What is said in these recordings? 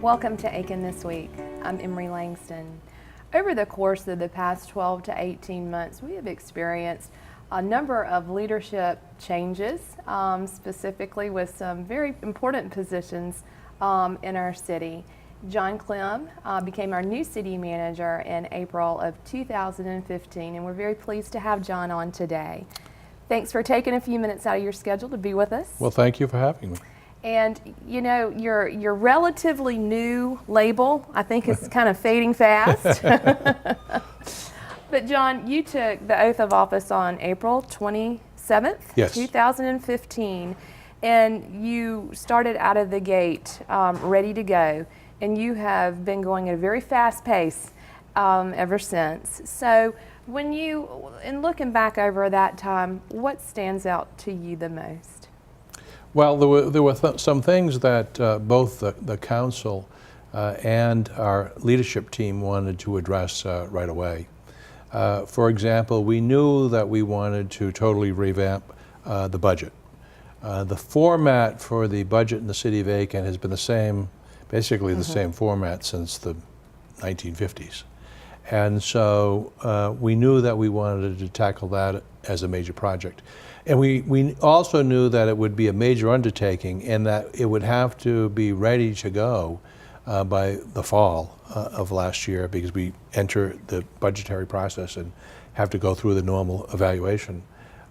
Welcome to Aiken This Week. I'm Emery Langston. Over the course of the past 12 to 18 months, we have experienced a number of leadership changes, specifically with some very important positions in our city. John Klimm became our new city manager in April of 2015, and we're very pleased to have John on today. Thanks for taking a few minutes out of your schedule to be with us. Well, thank you for having me. And you know, your relatively new label, I think, is kind of fading fast. But John, you took the oath of office on April 27th, Yes. 2015, and you started out of the gate ready to go, and you have been going at a very fast pace ever since. So when in looking back over that time, what stands out to you the most? Well, there were some things that both the council and our leadership team wanted to address right away. For example, we knew that we wanted to totally revamp the budget. The format for the budget in the city of Aiken has been the same, basically the same format since the 1950s. And so we knew that we wanted to tackle that as a major project. And we also knew that it would be a major undertaking and that it would have to be ready to go by the fall of last year, because we enter the budgetary process and have to go through the normal evaluation.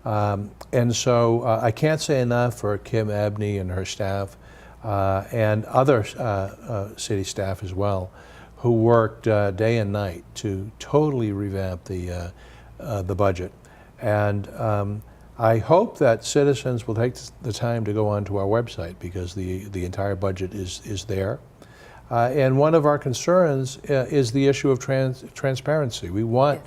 And so I can't say enough for Kim Abney and her staff and other city staff as well, who worked day and night to totally revamp the budget. And I hope that citizens will take the time to go onto our website, because the entire budget is there. And one of our concerns is the issue of transparency. We want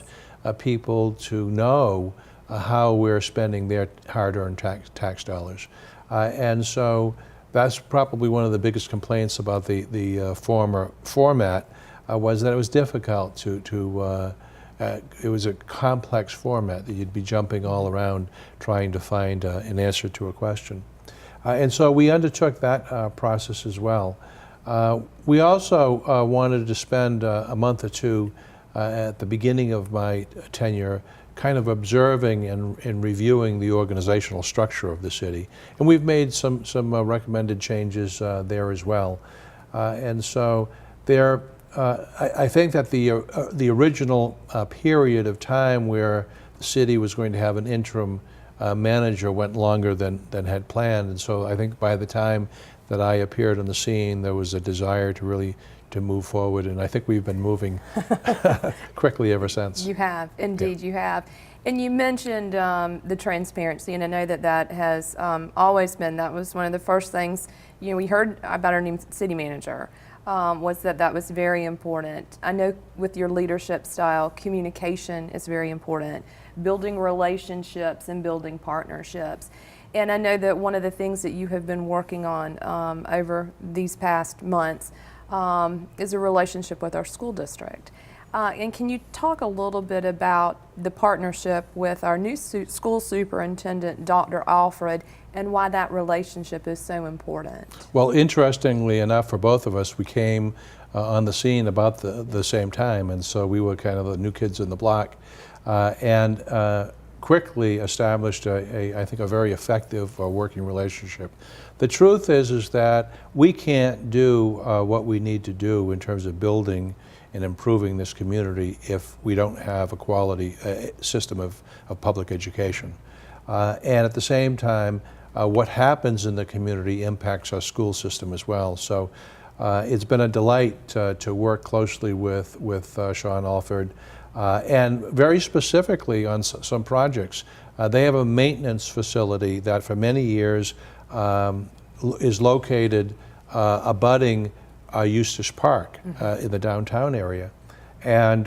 people to know how we're spending their hard-earned tax dollars. And so that's probably one of the biggest complaints about the former format, was that it was difficult it was a complex format that you'd be jumping all around trying to find an answer to a question. And so we undertook that process as well. We also wanted to spend a month or two at the beginning of my tenure kind of observing and reviewing the organizational structure of the city. And we've made some recommended changes there as well. And so I think that the original period of time where the city was going to have an interim manager went longer than had planned, and so I think by the time that I appeared on the scene, there was a desire to move forward, and I think we've been moving quickly ever since. You have, indeed, yeah. You have. And you mentioned the transparency, and I know that has always been, that was one of the first things, we heard about our new city manager. Was that was very important. I know with your leadership style, communication is very important, building relationships and building partnerships. And I know that one of the things that you have been working on over these past months is a relationship with our school district. And can you talk a little bit about the partnership with our new school superintendent, Dr. Alfred, and why that relationship is so important? Well, interestingly enough, for both of us, we came on the scene about the same time, and so we were kind of the new kids in the block, and quickly established I think a very effective working relationship. The truth is that we can't do what we need to do in terms of building and improving this community if we don't have a quality system of public education. And at the same time, what happens in the community impacts our school system as well. So it's been a delight to work closely with Sean Alford, and very specifically on some projects. They have a maintenance facility that for many years is located abutting Eustace Park in the downtown area. And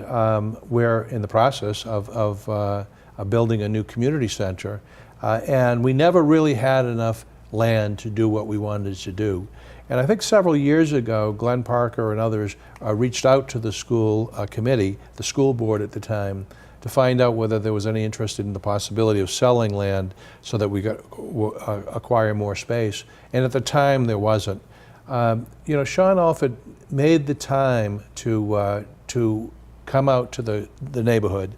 we're in the process of building a new community center. And we never really had enough land to do what we wanted to do. And I think several years ago, Glenn Parker and others reached out to the school committee, the school board at the time, to find out whether there was any interest in the possibility of selling land so that we could acquire more space. And at the time, there wasn't. You know, Sean Alford made the time to come out to the neighborhood,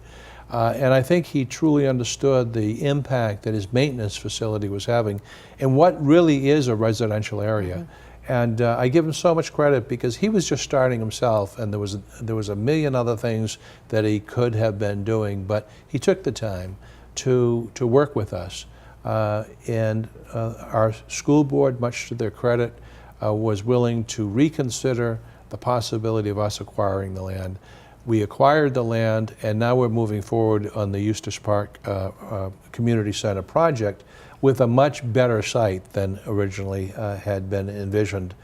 and I think he truly understood the impact that his maintenance facility was having in what really is a residential area. Mm-hmm. And I give him so much credit because he was just starting himself, and there was a million other things that he could have been doing, but he took the time to work with us. And our school board, much to their credit, was willing to reconsider the possibility of us acquiring the land. We acquired the land, and now we're moving forward on the Eustace Park Community Center project with a much better site than originally had been envisioned.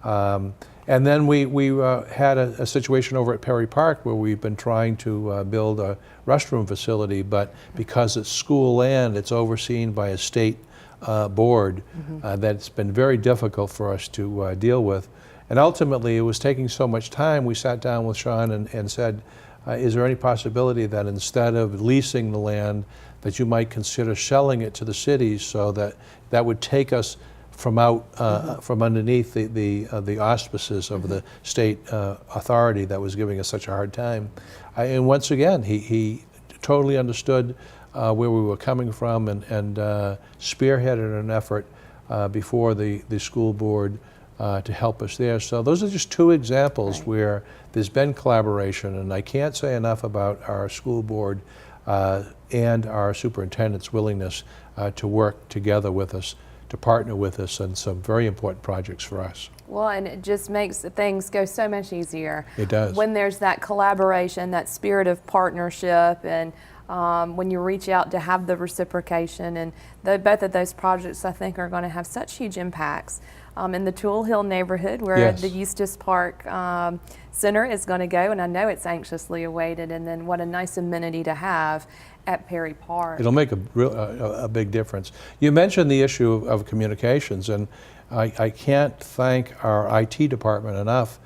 And then we had a situation over at Perry Park where we've been trying to build a restroom facility, but because it's school land, it's overseen by a state board. Mm-hmm. That's been very difficult for us to deal with. And ultimately, it was taking so much time, we sat down with Sean and said, is there any possibility that instead of leasing the land, that you might consider selling it to the cities so that would take us from out, mm-hmm. from underneath the auspices of mm-hmm. the state authority that was giving us such a hard time. And once again, he totally understood where we were coming from and spearheaded an effort before the school board to help us there. So those are just two examples right. where there's been collaboration, and I can't say enough about our school board and our superintendent's willingness to work together with us, to partner with us on some very important projects for us. Well, and it just makes things go so much easier. It does. When there's that collaboration, that spirit of partnership, and when you reach out to have the reciprocation, and both of those projects I think are going to have such huge impacts in the Toole Hill neighborhood where yes. the Eustace Park Center is going to go, and I know it's anxiously awaited, and then what a nice amenity to have at Perry Park. It'll make a big difference. You mentioned the issue of communications, and I can't thank our IT department enough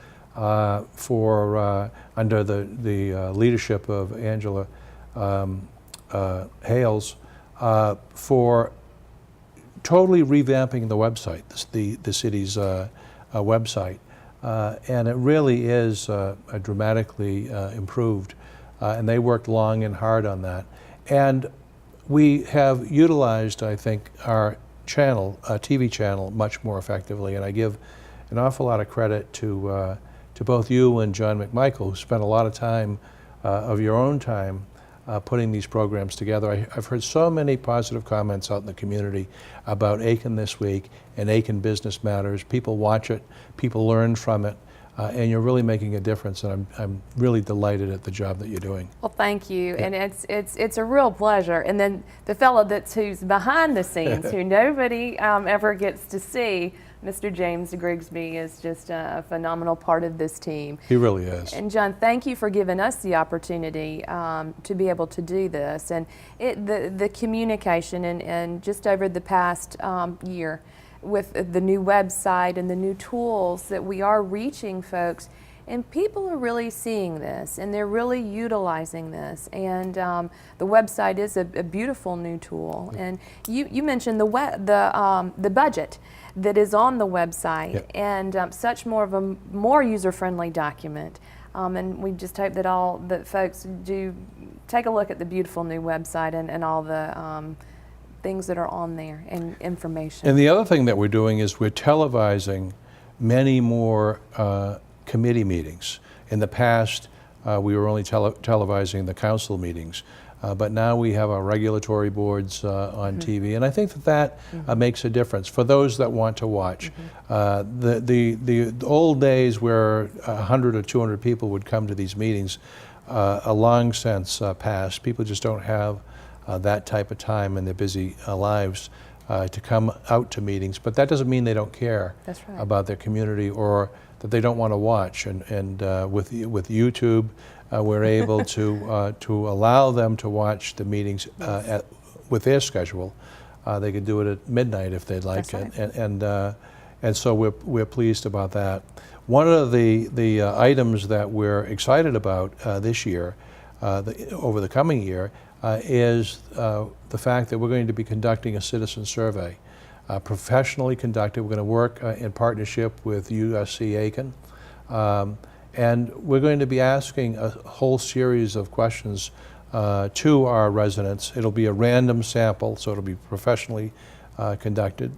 for, under the leadership of Angela Hales, for totally revamping the website, the city's website. And it really is dramatically improved. And they worked long and hard on that. And we have utilized, I think, our channel, TV channel, much more effectively. And I give an awful lot of credit to both you and John McMichael, who spent a lot of time of your own time putting these programs together. I've heard so many positive comments out in the community about Aiken this week and Aiken Business Matters. People watch it, people learn from it, and you're really making a difference, and I'm really delighted at the job that you're doing. Well, thank you, yeah. And it's a real pleasure. And then the fellow who's behind the scenes, who nobody ever gets to see, Mr. James Grigsby, is just a phenomenal part of this team. He really is. And John, thank you for giving us the opportunity to be able to do this. And the communication and just over the past year with the new website and the new tools that we are reaching folks, and people are really seeing this and they're really utilizing this. And the website is a beautiful new tool. And you mentioned the budget that is on the website, yep. and such more of a more user-friendly document. And we just hope that folks do take a look at the beautiful new website and all the things that are on there and information. And the other thing that we're doing is we're televising many more committee meetings. In the past, we were only televising the council meetings. But now we have our regulatory boards on mm-hmm. TV, and I think that mm-hmm. Makes a difference for those that want to watch. Mm-hmm. The old days where 100 or 200 people would come to these meetings, a long since passed. People just don't have that type of time in their busy lives to come out to meetings. But that doesn't mean they don't care That's right. about their community or that they don't want to watch. And with YouTube, we're able to allow them to watch the meetings with their schedule. They could do it at midnight if they'd like, right. and so we're pleased about that. One of the items that we're excited about this year, over the coming year, is the fact that we're going to be conducting a citizen survey. professionally conducted. We're going to work in partnership with USC Aiken. And we're going to be asking a whole series of questions to our residents. It'll be a random sample, so it'll be professionally conducted.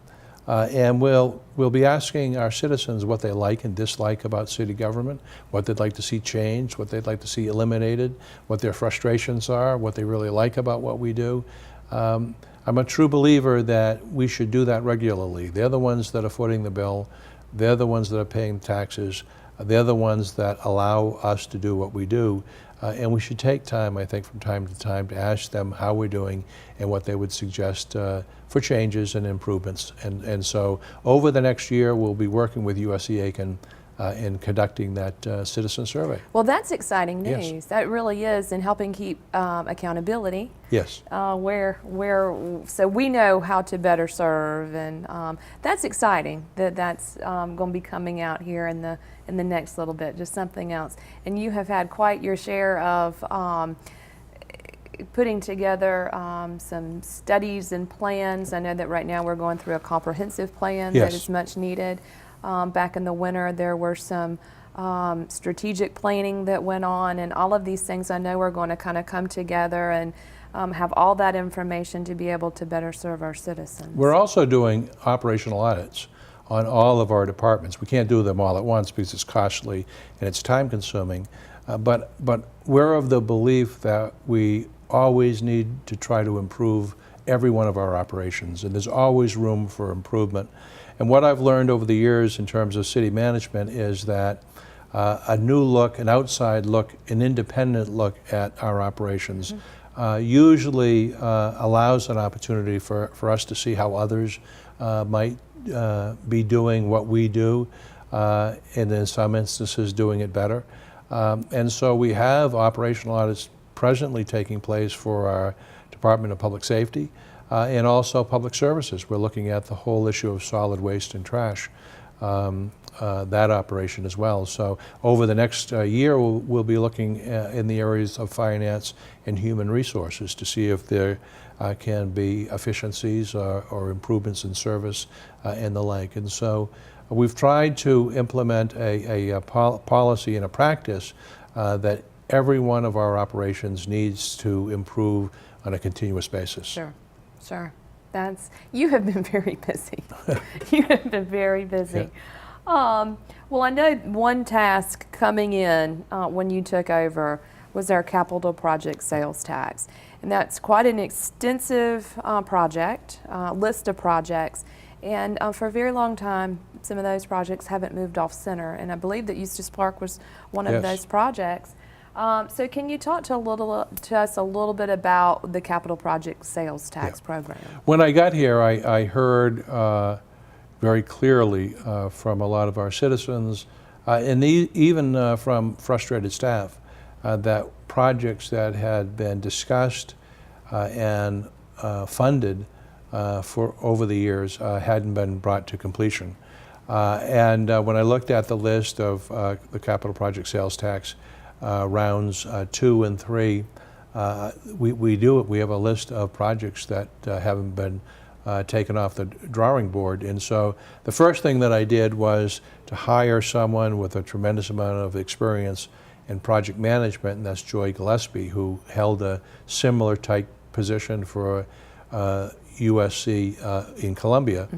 And we'll be asking our citizens what they like and dislike about city government, what they'd like to see changed, what they'd like to see eliminated, what their frustrations are, what they really like about what we do. I'm a true believer that we should do that regularly. They're the ones that are footing the bill. They're the ones that are paying taxes. They're the ones that allow us to do what we do. And we should take time, I think, from time to time to ask them how we're doing and what they would suggest for changes and improvements. And so over the next year, we'll be working with USC Aiken in conducting that citizen survey. Well, that's exciting news. Yes. That really is, and helping keep accountability. Yes. So we know how to better serve, and that's exciting. That's going to be coming out here in the next little bit. Just something else. And you have had quite your share of putting together some studies and plans. I know that right now we're going through a comprehensive plan Yes. that is much needed. Back in the winter, there were some strategic planning that went on, and all of these things I know are going to kind of come together and have all that information to be able to better serve our citizens. We're also doing operational audits on all of our departments. We can't do them all at once because it's costly and it's time consuming, but we're of the belief that we always need to try to improve every one of our operations, and there's always room for improvement. And what I've learned over the years in terms of city management is that a new look, an outside look, an independent look at our operations usually allows an opportunity for us to see how others might be doing what we do, and in some instances doing it better. And so we have operational audits presently taking place for our Department of Public Safety, and also public services. We're looking at the whole issue of solid waste and trash, that operation as well. So over the next year, we'll be looking in the areas of finance and human resources to see if there can be efficiencies or improvements in service and the like. And so we've tried to implement a policy and a practice that every one of our operations needs to improve on a continuous basis. Sure. You have been very busy. You have been very busy. Yeah. Well, I know one task coming in when you took over was our capital project sales tax. And that's quite an extensive project, list of projects. And for a very long time, some of those projects haven't moved off center. And I believe that Eustis Park was one of those projects. So can you talk to us a little bit about the capital project sales tax program? When I got here, I heard very clearly from a lot of our citizens and even from frustrated staff that projects that had been discussed and funded for over the years hadn't been brought to completion. And when I looked at the list of the capital project sales tax rounds 2 and 3, we have a list of projects that haven't been taken off the drawing board. And so the first thing that I did was to hire someone with a tremendous amount of experience in project management, and that's Joy Gillespie, who held a similar type position for USC in Columbia.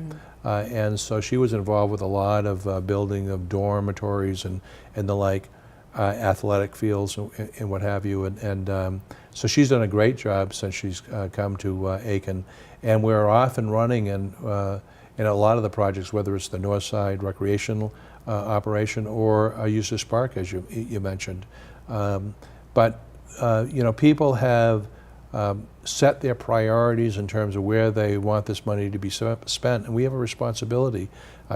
And so she was involved with a lot of building of dormitories and the like, athletic fields and what have you. And so she's done a great job since she's come to Aiken. And we're off and running in a lot of the projects, whether it's the North Side recreational operation or Eustis Park, as you mentioned. But people have set their priorities in terms of where they want this money to be spent, and we have a responsibility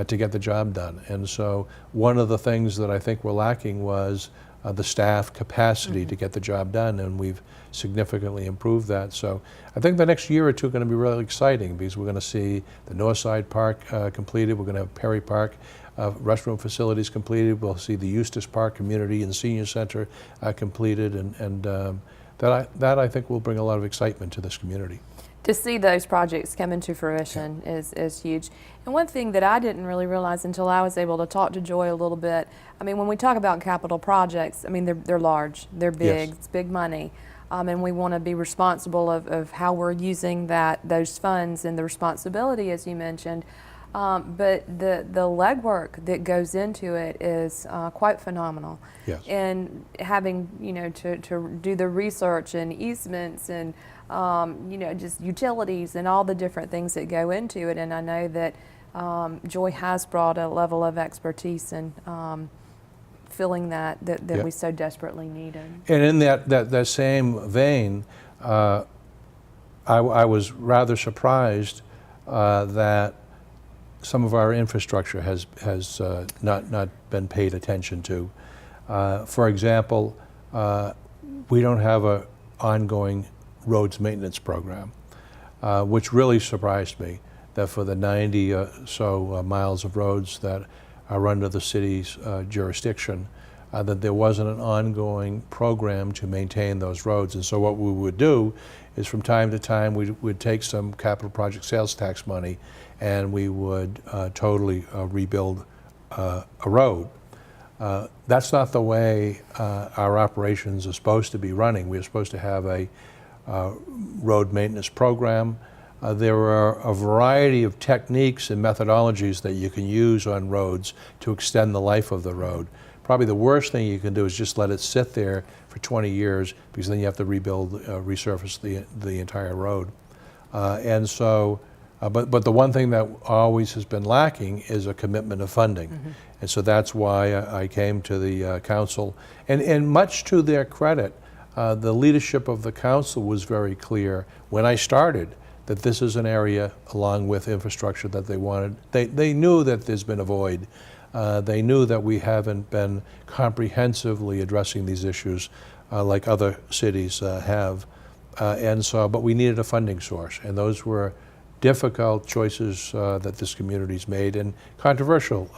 to get the job done. And so one of the things that I think we're lacking was the staff capacity to get the job done, and we've significantly improved that. So I think the next year or two are going to be really exciting because we're going to see the North Side Park completed. We're going to have Perry Park restroom facilities completed. We'll see the Eustis Park Community and Senior Center completed, and that I think will bring a lot of excitement to this community. To see those projects come into fruition is huge. And one thing that I didn't really realize until I was able to talk to Joy a little bit, I mean, when we talk about capital projects, I mean, they're large, they're big, Yes. it's big money. And we want to be responsible of how we're using those funds and the responsibility, as you mentioned. But the legwork that goes into it is quite phenomenal. Yes. And having, to do the research and easements and, just utilities and all the different things that go into it. And I know that Joy has brought a level of expertise in filling that Yeah. we so desperately needed. And in that same vein, I was rather surprised that some of our infrastructure has not been paid attention to. For example, we don't have an ongoing roads maintenance program, which really surprised me, that for the 90 or so miles of roads that are under the city's jurisdiction, that there wasn't an ongoing program to maintain those roads. And so what we would do is from time to time we'd take some capital project sales tax money and we would totally rebuild a road. That's not the way our operations are supposed to be running. We're supposed to have a road maintenance program. There are a variety of techniques and methodologies that you can use on roads to extend the life of the road. Probably the worst thing you can do is just let it sit there for 20 years, because then you have to rebuild, resurface the entire road. But the one thing that always has been lacking is a commitment of funding. Mm-hmm. And so that's why I came to the council. And much to their credit, the leadership of the council was very clear when I started that this is an area, along with infrastructure, that they wanted. They knew that there's been a void. They knew that we haven't been comprehensively addressing these issues like other cities have. But we needed a funding source, and those were difficult choices that this community's made, and controversial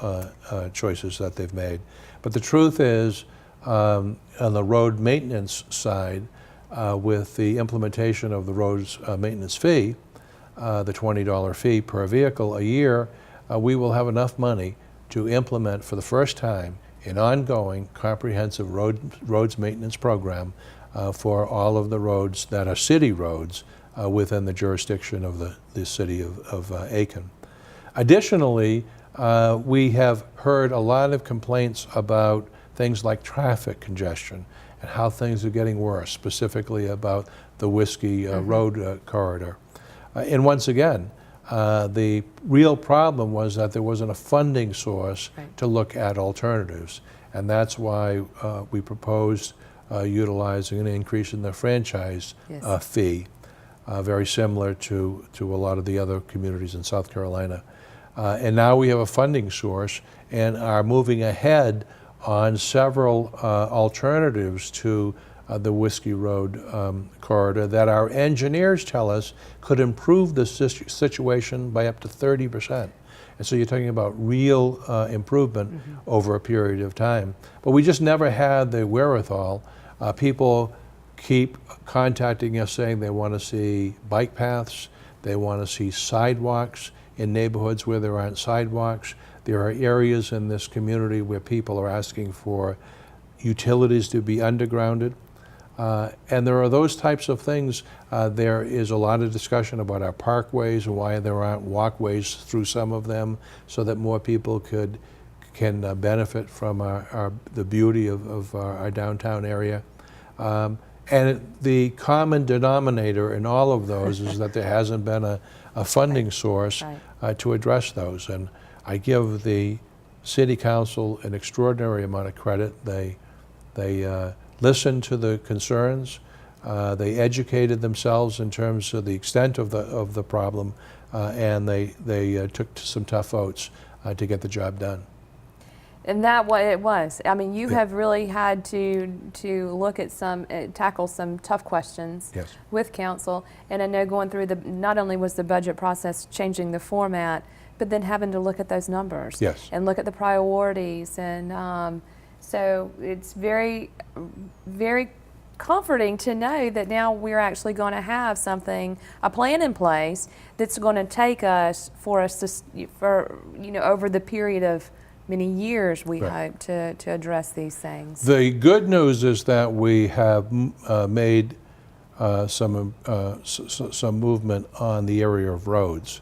choices that they've made. But the truth is, on the road maintenance side, with the implementation of the roads maintenance fee, the $20 fee per vehicle a year, we will have enough money to implement for the first time an ongoing comprehensive roads maintenance program for all of the roads that are city roads within the jurisdiction of the city of Aiken. Additionally, we have heard a lot of complaints about things like traffic congestion and how things are getting worse, specifically about the Whiskey Road corridor. And once again, the real problem was that there wasn't a funding source to look at alternatives. And that's why we proposed utilizing an increase in the franchise fee, very similar to a lot of the other communities in South Carolina. And now we have a funding source and are moving ahead on several alternatives to the Whiskey Road corridor that our engineers tell us could improve the situation by up to 30%. And so you're talking about real improvement over a period of time. But we just never had the wherewithal. People keep contacting us saying they want to see bike paths, they want to see sidewalks in neighborhoods where there aren't sidewalks. There are areas in this community where people are asking for utilities to be undergrounded. And there are those types of things. There is a lot of discussion about our parkways and why there aren't walkways through some of them, so that more people can benefit from the beauty of our downtown area. And the common denominator in all of those is that there hasn't been a funding source to address those. And I give the City Council an extraordinary amount of credit. They listened to the concerns. They educated themselves in terms of the extent of the problem, and they took some tough votes to get the job done. And that what it was. I mean, you have really had to look at tackle some tough questions with council. And I know going through not only was the budget process changing the format, but then having to look at those numbers and look at the priorities. And so it's very, very comforting to know that now we're actually going to have something, a plan in place that's going to take us for over the period of many years, we Right. hope, to address these things. The good news is that we have made some movement on the area of roads.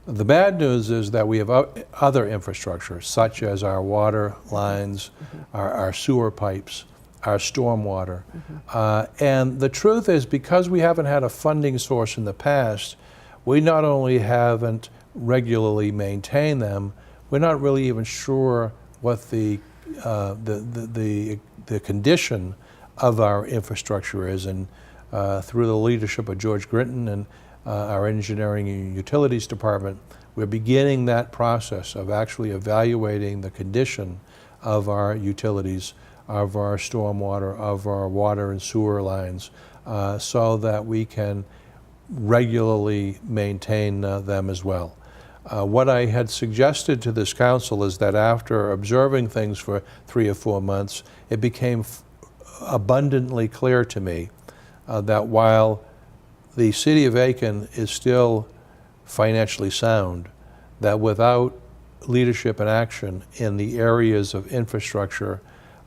The bad news is that we have other infrastructure, such as our water lines, our sewer pipes, our stormwater. And the truth is, because we haven't had a funding source in the past, we not only haven't regularly maintained them, we're not really even sure what the condition of our infrastructure is. And through the leadership of George Gritton and our engineering and utilities department, we're beginning that process of actually evaluating the condition of our utilities, of our stormwater, of our water and sewer lines, so that we can regularly maintain them as well. What I had suggested to this council is that after observing things for 3 or 4 months, it became abundantly clear to me that while the city of Aiken is still financially sound, that without leadership and action in the areas of infrastructure,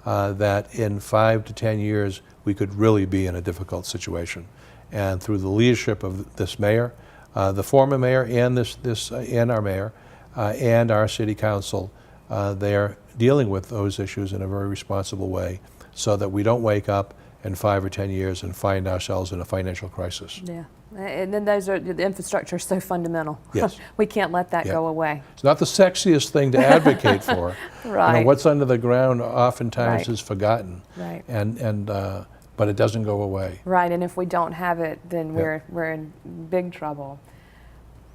that in 5 to 10 years we could really be in a difficult situation. And through the leadership of this mayor, the former mayor, and and our mayor, and our city council, they're dealing with those issues in a very responsible way, so that we don't wake up in 5 or 10 years and find ourselves in a financial crisis. Yeah, and then the infrastructure is so fundamental. Yes. We can't let that go away. It's not the sexiest thing to advocate for. Right. What's under the ground oftentimes Right. is forgotten. Right. But it doesn't go away. Right, and if we don't have it, then we're in big trouble.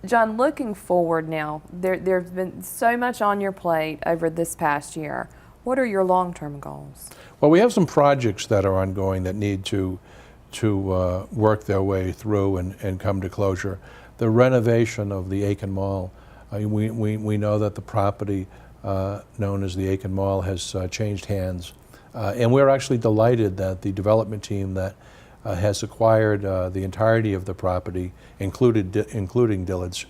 John, looking forward now, there's been so much on your plate over this past year. What are your long-term goals? Well, we have some projects that are ongoing that need to work their way through and come to closure. The renovation of the Aiken Mall. We know that the property known as the Aiken Mall has changed hands. And we're actually delighted that the development team that has acquired the entirety of the property, including Dillard's,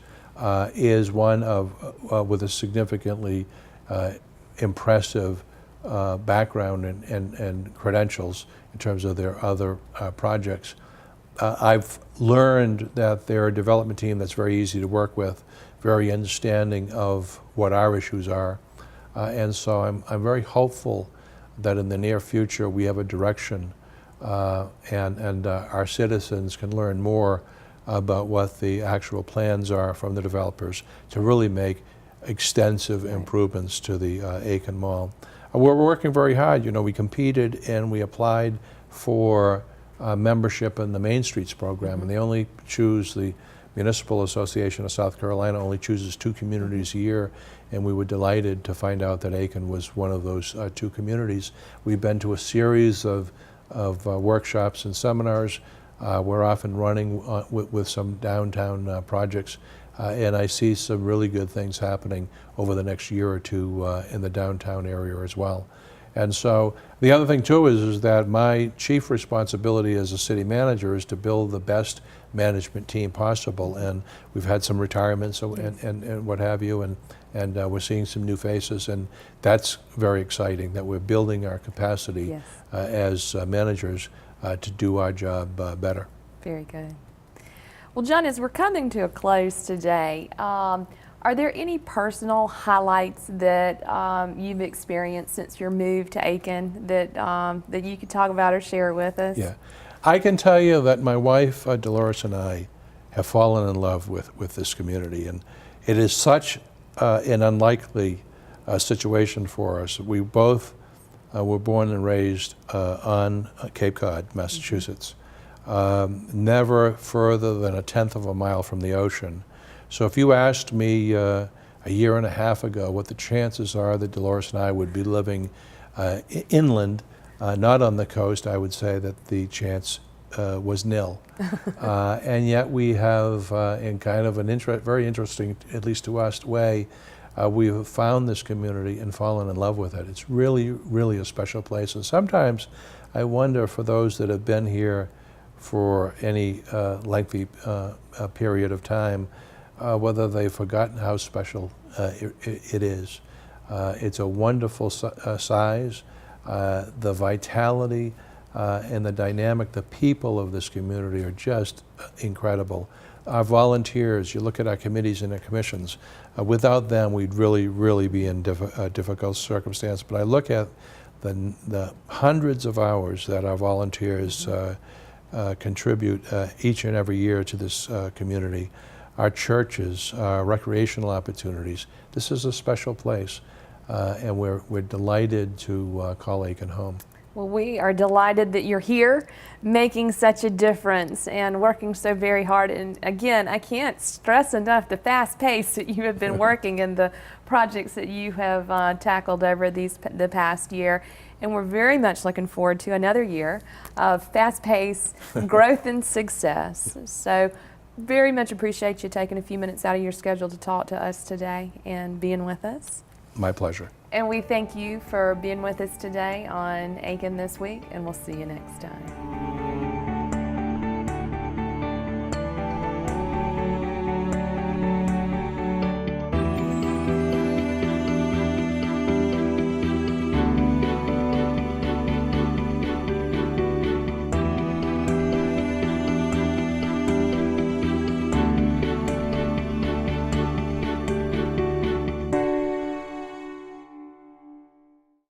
is one of with a significantly impressive background and credentials in terms of their other projects. I've learned that they're a development team that's very easy to work with, very understanding of what our issues are, and so I'm very hopeful that in the near future we have a direction and our citizens can learn more about what the actual plans are from the developers to really make extensive improvements to the Aiken Mall. We're working very hard. We competed and we applied for membership in the Main Streets program, and they only choose, the Municipal Association of South Carolina only chooses 2 communities a year, and we were delighted to find out that Aiken was one of those 2 communities. We've been to a series of workshops and seminars. We're off and running with some downtown projects, and I see some really good things happening over the next year or 2 in the downtown area as well. And so the other thing too is that my chief responsibility as a city manager is to build the best management team possible, and we've had some retirements and what have you, and we're seeing some new faces, and that's very exciting that we're building our capacity as managers to do our job better. Very good. Well, John, as we're coming to a close today, are there any personal highlights that you've experienced since your move to Aiken that you could talk about or share with us? Yeah, I can tell you that my wife Dolores and I have fallen in love with this community, and it is such an unlikely situation for us. We both were born and raised on Cape Cod, Massachusetts, never further than 1/10 of a mile from the ocean. So if you asked me a year and a half ago what the chances are that Dolores and I would be living inland, not on the coast, I would say that the chance was nil. And yet we have, in kind of an very interesting, at least to us, way, we have found this community and fallen in love with it. It's really, really a special place. And sometimes I wonder, for those that have been here for any lengthy period of time, whether they've forgotten how special it is. It's a wonderful size. The vitality and the dynamic, the people of this community are just incredible. Our volunteers, you look at our committees and our commissions, without them we'd really be in a difficult circumstance. But I look at the hundreds of hours that our volunteers contribute each and every year to this community. Our churches, our recreational opportunities. This is a special place, and we're delighted to call Aiken home. Well, we are delighted that you're here, making such a difference and working so very hard. And again, I can't stress enough the fast pace that you have been working and the projects that you have tackled over the past year. And we're very much looking forward to another year of fast pace, growth and success. So very much appreciate you taking a few minutes out of your schedule to talk to us today and being with us. My pleasure. And we thank you for being with us today on Aiken This Week, and we'll see you next time.